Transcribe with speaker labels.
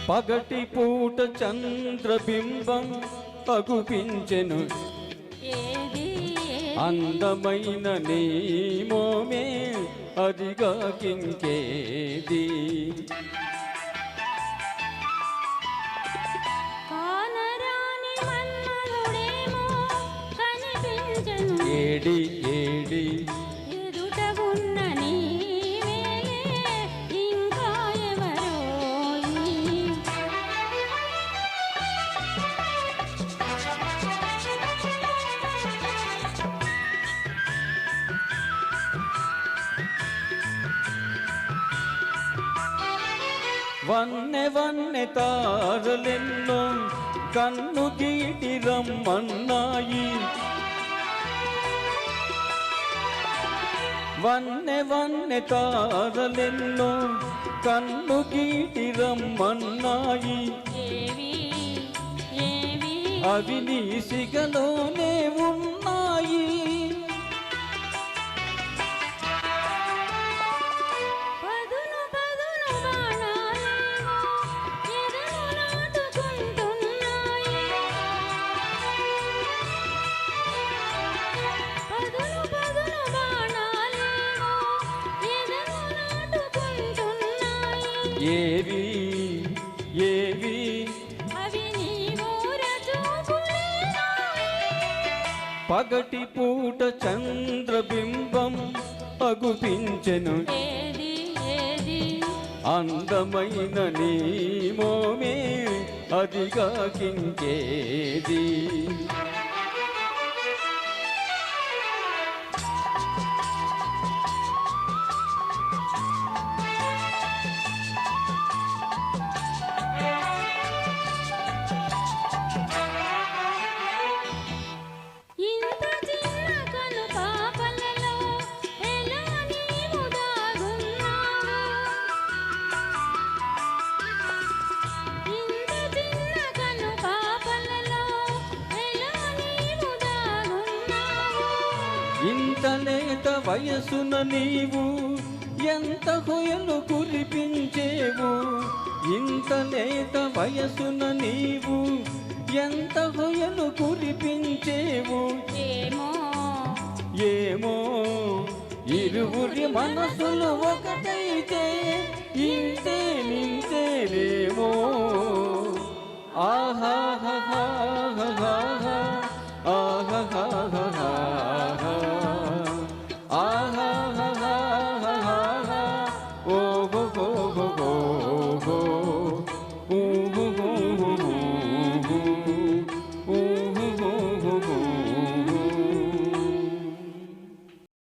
Speaker 1: పగటి పూట చంద్రబింబం అగుపించెను అందమైన నీ మోమే అదిగా కింకేది ఏడి ఏడి
Speaker 2: ఎదుట ఉన్న నీవే ఇంకా ఎవరో
Speaker 1: వన్నె వన్నె తారలెన్నో కన్ను గీటి రమ్మన్నాయి వన్నె వన్నె తారలెన్నో కన్ను గీటి రమ్మన్నాయి అవి నీ సిగలోనే ఉన్నాయి ఏవి ఏవి పగటి పూట చంద్రబింబం అగుపించెను అందమైన నీ మోమే అదిగా కింకేది ఇంత లేత వయసున నీవు ఎంత హొయలు కురిపించేవు ఇంత లేత వయసున నీవు ఎంత హొయలు కురిపించేవు ఏమో ఇరువురి మనసులు ఒకటైతే